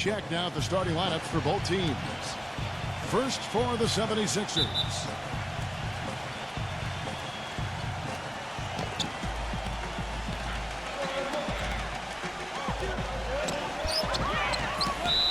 check now at the starting lineups for both teams. First for the 76ers.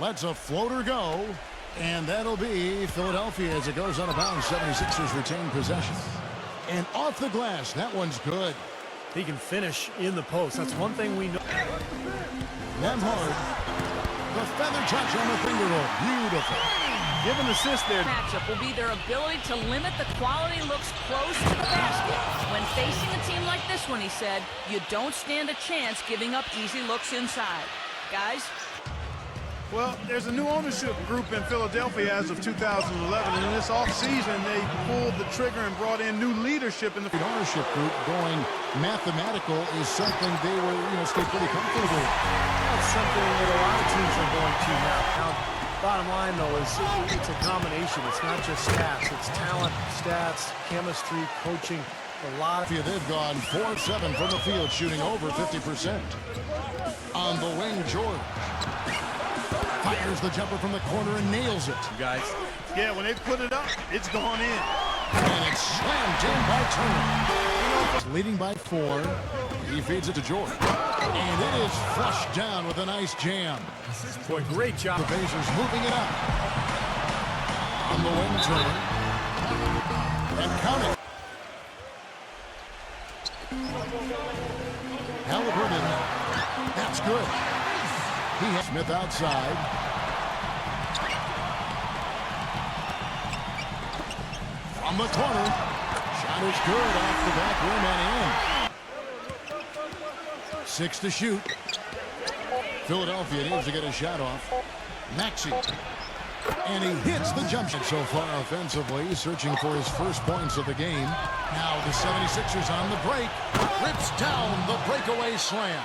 Lets a floater go, and that'll be Philadelphia as it goes out of bounds. 76ers retain possession. And off the glass, that one's good. He can finish in the post. That's one thing we know. Nemhard, the feather touch on the finger roll. Beautiful. Give an assist there. Matchup will be their ability to limit the quality looks close to the basket. When facing a team like this one, he said, you don't stand a chance giving up easy looks inside. Guys? Well, there's a new ownership group in Philadelphia as of 2011, and in this offseason, they pulled the trigger and brought in new leadership in the ownership group. Going mathematical is something they were, stay pretty comfortable with. That's something that a lot of teams are going to now. Bottom line, though, is it's a combination. It's not just stats. It's talent, stats, chemistry, coaching. A lot. They've gone 4-7 from the field, shooting over 50%. On the wing, George fires the jumper from the corner and nails it. Guys, yeah, when they put it up, it's gone in. And it's slammed in by Turner. Leading by 4. He feeds it to George. And it is flushed down with a nice jam. Boy, great job. The Pacers moving it up. On the wing, Turner. And count it. Halliburton. That's good. He has Smith outside. From the corner. Shot is good off the back rim and in. 6 to shoot. Philadelphia needs to get a shot off. Maxey. And he hits the jump shot so far offensively, searching for his first points of the game. Now the 76ers on the break. Rips down the breakaway slam.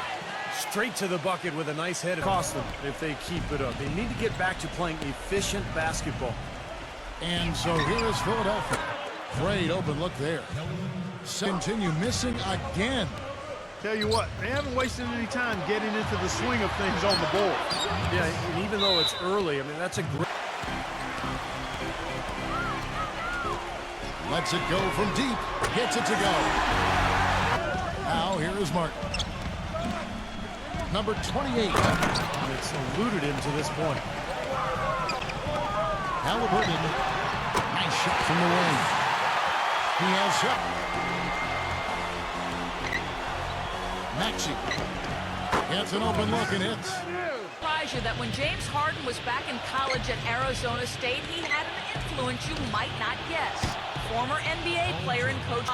Straight to the bucket with a nice head. Cost them if they keep it up. They need to get back to playing efficient basketball. And so here is Philadelphia. Great open look there. Continue missing again. Tell you what, they haven't wasted any time getting into the swing of things on the board. Yeah, and even though it's early, I mean, that's a great... Lets it go from deep. Gets it to go. Now here is Martin. Number 28. It's eluded him to this point. Halliburton. Nice shot from the wing. He has shot. Maxey gets an open look and hits. Surprise you that when James Harden was back in college at Arizona State, he had an influence you might not guess. Former NBA player and coach.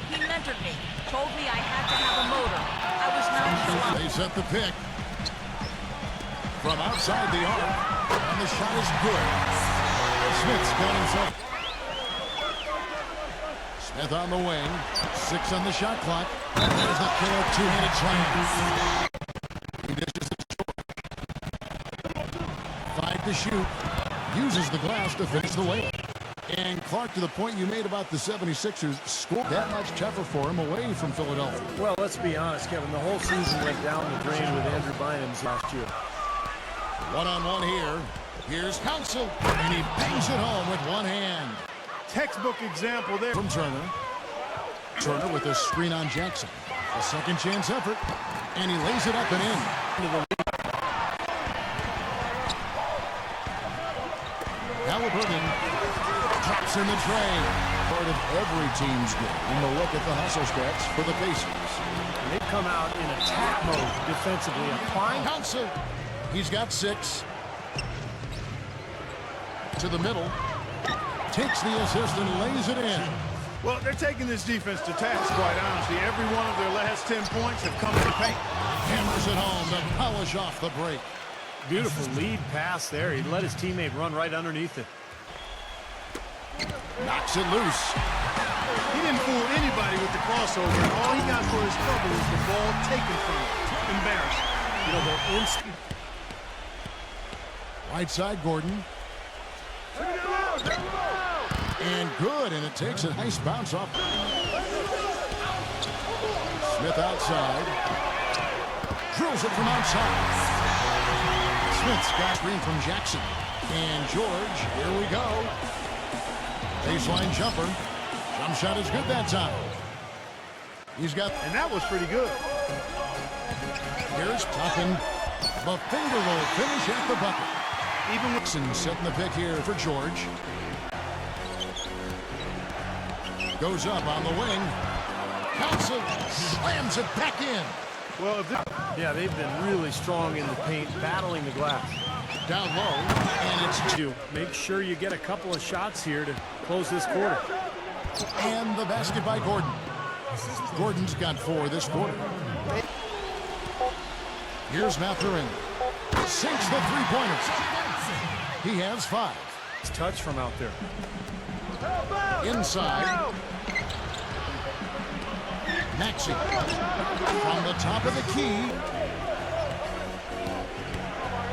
He mentored me, told me I had to have a motor. I was nonchalant. They set the pick from outside the arc, and the shot is good. Smith's got himself. Smith on the wing, 6 on the shot clock. And there's the killer two-handed slam. He dishes it short. 5 to shoot. Uses the glass to finish the way. And Clark, to the point you made about the 76ers, scored that much tougher for him away from Philadelphia. Well, let's be honest, Kevin. The whole season went down the drain with Andrew Bynum's last year. One-on-one here. Here's Council, and he bangs it home with one hand. Textbook example there. From Turner. Turner with a screen on Jackson. A second chance effort, and he lays it up and in. Halliburton drops in the tray. Part of every team's game. And we'll look at the hustle stats for the Pacers. And they've come out in attack mode defensively. Applying. Council. He's got 6. To the middle. Takes the assist and lays it in. Well, they're taking this defense to task, quite honestly. Every one of their last 10 points have come in the paint. Hammers it home to polish off the break. Beautiful lead pass there. He let his teammate run right underneath it. Knocks it loose. He didn't fool anybody with the crossover, and all he got for his trouble is the ball taken from him. Embarrassing. You know, the instant. Right side, Gordon. And good, and it takes a nice bounce off. Smith outside. Drills it from outside. Smith's got screen from Jackson. And George, here we go. Baseline jumper. Jump shot is good that time. He's got... And that was pretty good. Here's Tucken. The finger roll finish at the bucket. Even with... Nixon setting the pick here for George. Goes up on the wing. Counts it. Slams it back in. Well, if this... Yeah, they've been really strong in the paint, battling the glass. Down low, and it's two. Make sure you get a couple of shots here to close this quarter. And the basket by Gordon. Gordon's got 4 this quarter. Here's Mathurin. Sinks the three-pointers. He has 5. It's touch from out there. Inside. Maxey. From the top of the key.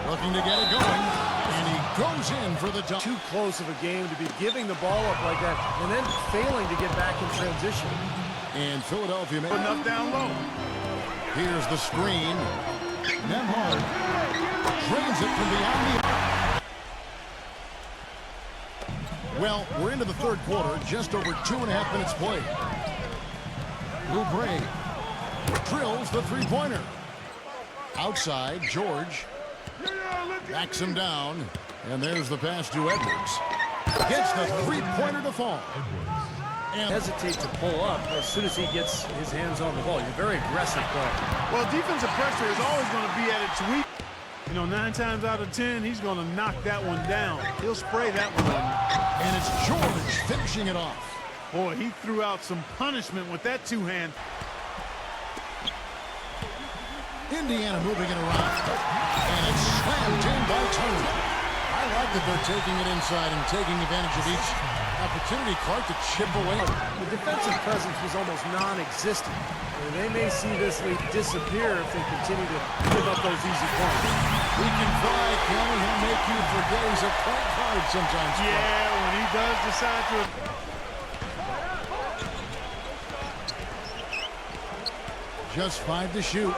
Looking to get it going. And he goes in for the dunk. Too close of a game to be giving the ball up like that and then failing to get back in transition. And Philadelphia made enough down low. Here's the screen. Nemhard drains it from beyond the... Well, we're into the third quarter, just over 2.5 minutes played. Oubre drills the three-pointer. Outside, George backs him down, and there's the pass to Edwards. Gets the three-pointer to fall. And hesitate to pull up as soon as he gets his hands on the ball. You're very aggressive player. Well, defensive pressure is always going to be at its weak. You know, 9 times out of 10, he's going to knock that one down. He'll spray that one on you. And it's George finishing it off. Boy, he threw out some punishment with that two-hand. Indiana moving it around. And it's slammed in by Turner. I like that they're taking it inside and taking advantage of each opportunity, Clark, to chip away. The defensive presence was almost non-existent. They may see this lead disappear if they continue to give up those easy points. We can try, Kenny. He'll make you forget he's a point guard sometimes. Yeah, when he does decide to... Just 5 to shoot.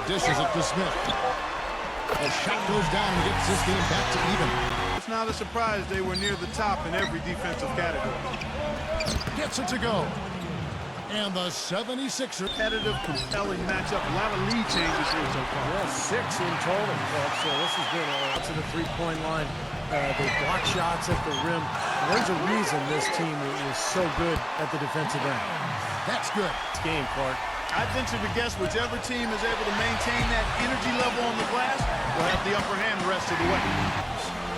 Dishes it to Smith. The shot goes down and gets this game back to even. It's not a surprise they were near the top in every defensive category. Gets it to go. And the 76ers. Competitive, compelling matchup. A lot of lead changes here so far. Yeah, 6 in total, folks. So this has been to the three-point line. They block shots at the rim. There's a reason this team is so good at the defensive end. That's good. This game, Clark. I venture to guess whichever team is able to maintain that energy level on the glass will have the upper hand the rest of the way.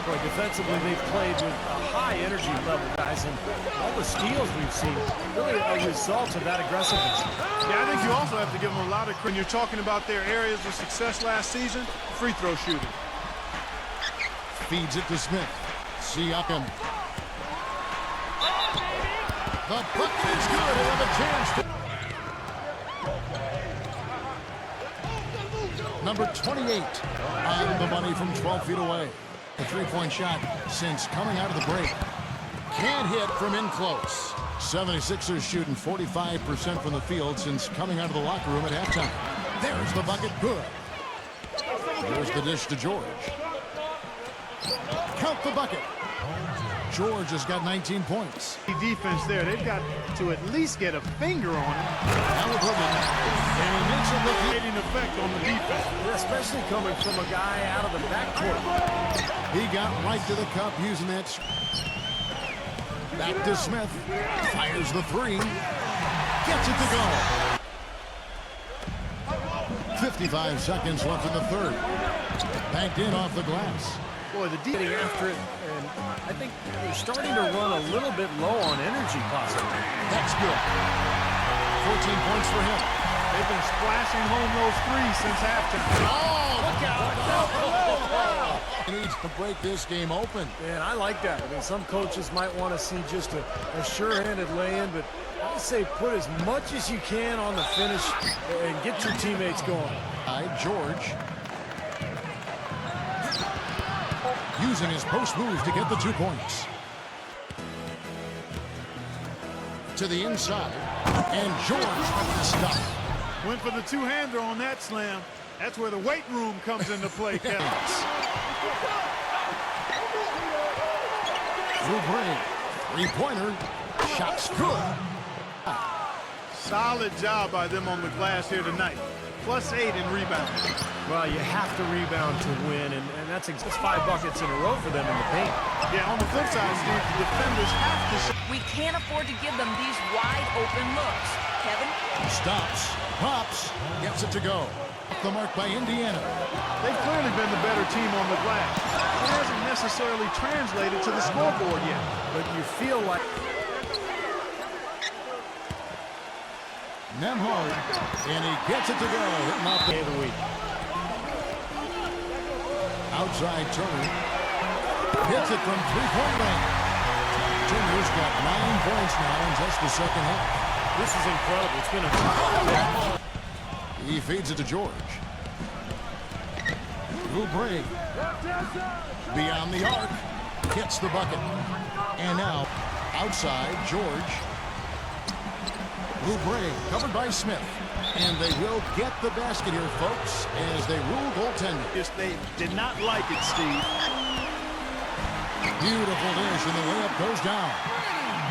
Boy, defensively, they've played with a high energy level, guys, and all the steals we've seen really a result of that aggressiveness. Yeah, I think you also have to give them a lot of credit. When you're talking about their areas of success last season, free throw shooting. Feeds it to Smith. Siakam. The bucket is good. He'll have a chance to... Number 28 on the money from 12 feet away. A three-point shot since coming out of the break. Can't hit from in close. 76ers shooting 45% from the field since coming out of the locker room at halftime. There's the bucket, good. There's the dish to George. Count the bucket. George has got 19 points. Defense there, they've got to at least get a finger on him. And he makes it look Creating effect on the defense. Especially coming from a guy out of the backcourt. He got right to the cup using that. Back to Smith. Fires the three. Gets it to go. 55 seconds left in the third. Banked in off the glass. Boy, the D getting after it, and I think they're starting to run a little bit low on energy, possibly. That's good. 14 points for him. They've been splashing home those threes since halftime. Oh, look out. He needs to break this game open. Man, I like that. I mean, some coaches might want to see just a sure-handed lay-in, but I say put as much as you can on the finish and get your teammates going. George. Using his post move to get the 2 points. To the inside. And George with the stop. Went for the two-hander on that slam. That's where the weight room comes into play, Kevin. Three-pointer. Shot's good. Solid job by them on the glass here tonight. +8 in rebounding. Well, you have to rebound to win, and that's 5 buckets in a row for them in the paint. Yeah, on the flip side, Steve, the defenders have to... We can't afford to give them these wide-open looks. Kevin? Stops. Pops. Gets it to go. Off the mark by Indiana. They've clearly been the better team on the glass. It hasn't necessarily translated to the scoreboard yet. But you feel like... Nemhard, and he gets it to go. Hitting off the Day of the week. outside Turner. Hits it from three-point range. Turner's got 9 points now in just the second half. This is incredible. It's been a... He feeds it to George. Oubre. Beyond the arc. Hits the bucket. And now, outside, George. Oubre covered by Smith. And they will get the basket here, folks, as they rule goaltending. Yes, they did not like it, Steve. Beautiful dish, and the layup goes down.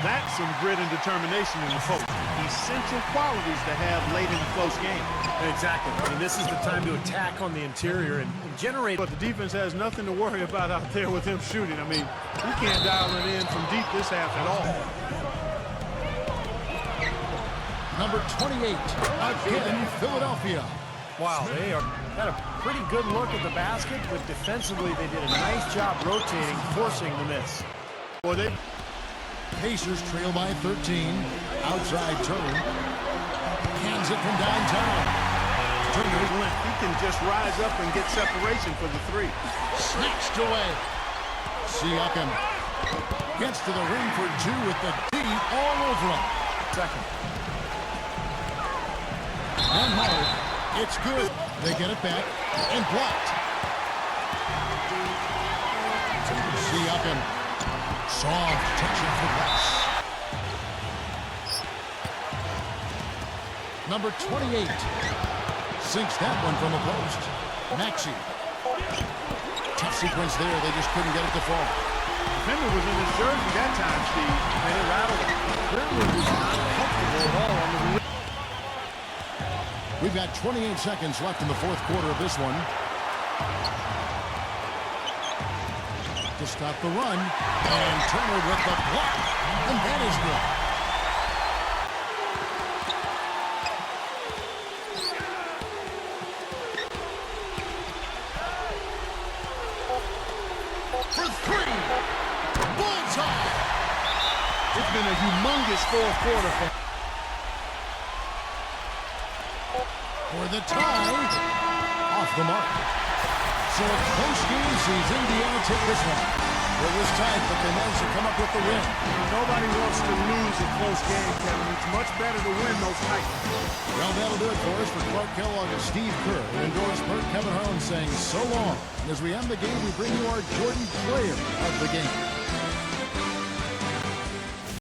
That's some grit and determination in the post. Essential qualities to have late in a close game. Exactly. I mean, this is the time to attack on the interior and generate... But the defense has nothing to worry about out there with him shooting. I mean, he can't dial it in from deep this half at all. Number 28, again, Philadelphia. Wow, they had a pretty good look at the basket, but defensively they did a nice job rotating, forcing the miss. Boy, they... Pacers trail by 13. Outside Turner. Hands it from downtown. Turner. He can just rise up and get separation for the three. Snatched away. Siakam gets to the ring for 2 with the D all over him. Second. And hard. It's good. They get it back and blocked. Siakam. Soft touch off the glass. Number 28 sinks that one from the post. Maxey. Tough sequence there. They just couldn't get it to fall. Defender was in his jersey that time, Steve. And it rattled him. Clearly was not comfortable at all on the rim. We've got 28 seconds left in the fourth quarter of this one. To stop the run, and Turner with the block, and that is good. For 3, bullseye! It's been a humongous fourth quarter for the tie, off the mark. So a close game sees Indiana take this one. It was tight, but they managed to come up with the win. Nobody wants to lose a close game, Kevin. It's much better to win those tight. Well, that'll do it for us. For Clark Kellogg and Steve Kerr, who endorse Bert Kevin Harlan saying so long. And as we end the game, we bring you our Jordan Player of the Game.